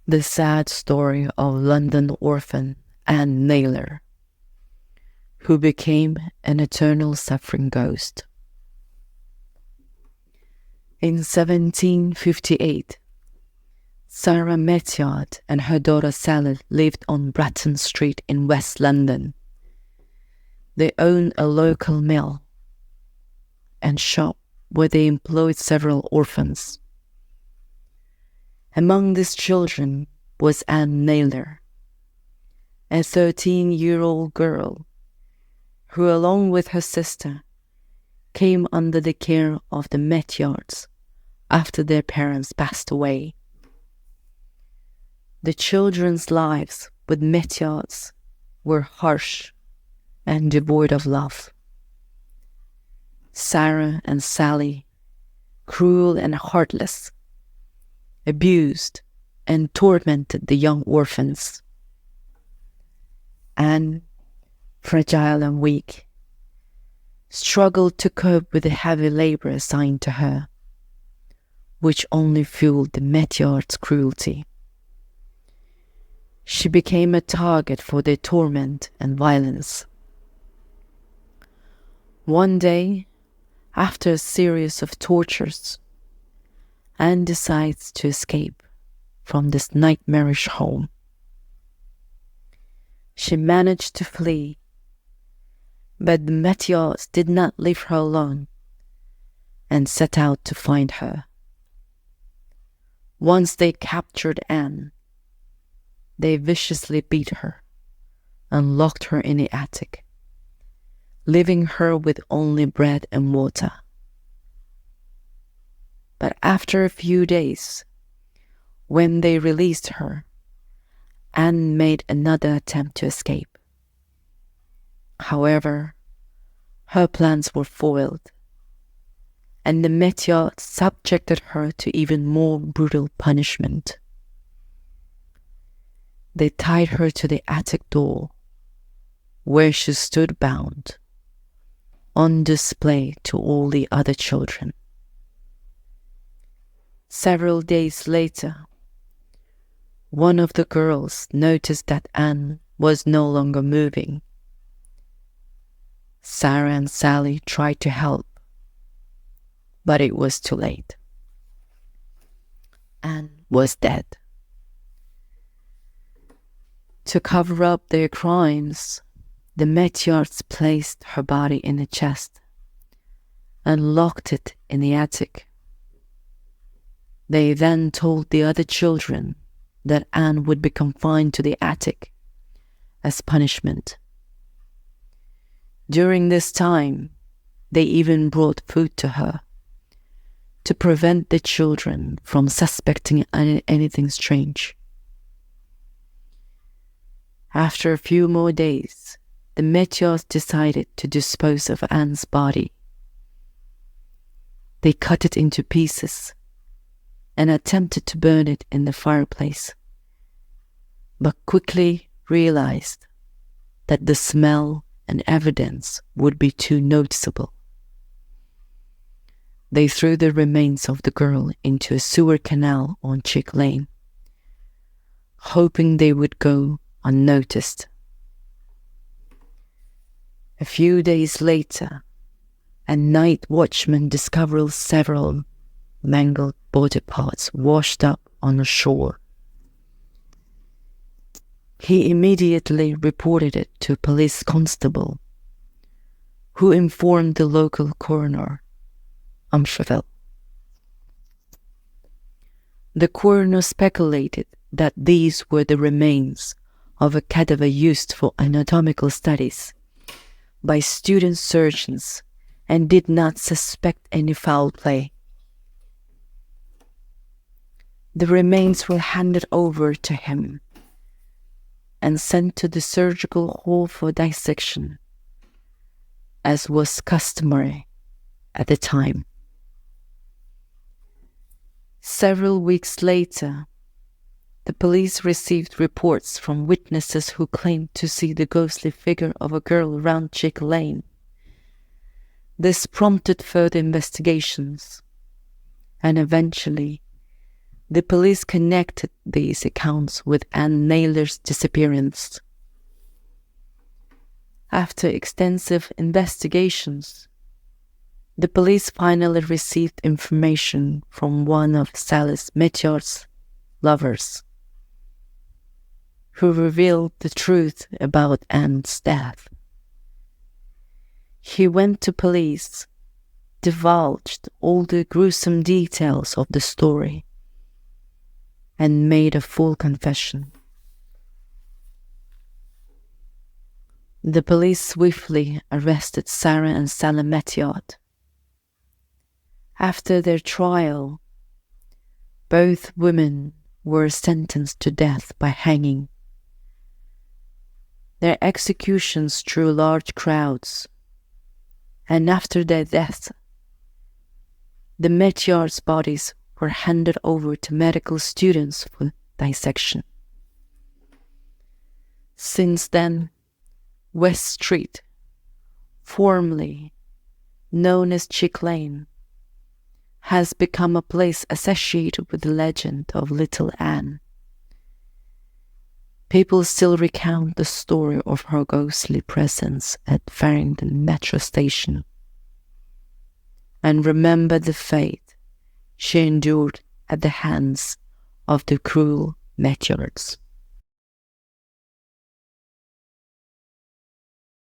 The sad story of London orphan Anne Naylor, who became an eternal suffering ghost. In 1758, Sarah Meteyard and her daughter Sally lived on Bratton Street in West London. They owned a local mill and shop where they employed several orphans. Among these children was Anne Naylor, a 13-year-old girl who, along with her sister, came under the care of the Meteyards after their parents passed away. The children's lives with Meteyards were harsh and devoid of love. Sarah and Sally, cruel and heartless, abused and tormented the young orphans. Anne, fragile and weak, struggled to cope with the heavy labor assigned to her, which only fueled the Meteyards' cruelty. She became a target for their torment and violence. One day, after a series of tortures, Anne decides to escape from this nightmarish home. She managed to flee, but the Meteyards did not leave her alone and set out to find her. Once they captured Anne, they viciously beat her and locked her in the attic, leaving her with only bread and water. But after a few days, when they released her, Anne made another attempt to escape. However, her plans were foiled, and the Meteyards subjected her to even more brutal punishment. They tied her to the attic door, where she stood bound, on display to all the other children. Several days later, one of the girls noticed that Anne was no longer moving. Sarah and Sally tried to help, but it was too late. Anne was dead. To cover up their crimes, the Meteyards placed her body in a chest and locked it in the attic. They then told the other children that Anne would be confined to the attic as punishment. During this time, they even brought food to her to prevent the children from suspecting anything strange. After a few more days, the Meteyards decided to dispose of Anne's body. They cut it into pieces and attempted to burn it in the fireplace, but quickly realized that the smell and evidence would be too noticeable. They threw the remains of the girl into a sewer canal on Chick Lane, hoping they would go unnoticed. A few days later, a night watchman discovered several mangled body parts washed up on the shore. He immediately reported it to a police constable, who informed the local coroner, Umfreville. The coroner speculated that these were the remains of a cadaver used for anatomical studies by student surgeons and did not suspect any foul play. The remains were handed over to him and sent to the surgical hall for dissection, as was customary at the time. Several weeks later, the police received reports from witnesses who claimed to see the ghostly figure of a girl around Chick Lane. This prompted further investigations, and eventually The police connected these accounts with Anne Naylor's disappearance. After extensive investigations, the police finally received information from one of Sally Meteor's lovers, who revealed the truth about Anne's death. He went to police, divulged all the gruesome details of the story, and made a full confession. The police swiftly arrested Sarah and Sally Meteor. After their trial, both women were sentenced to death by hanging. Their executions drew large crowds, and after their deaths, the Meteor's bodies were handed over to medical students for dissection. Since then, West Street, formerly known as Chick Lane, has become a place associated with the legend of Little Anne. People still recount the story of her ghostly presence at Farringdon Metro Station and remember the fate she endured at the hands of the cruel Meteors.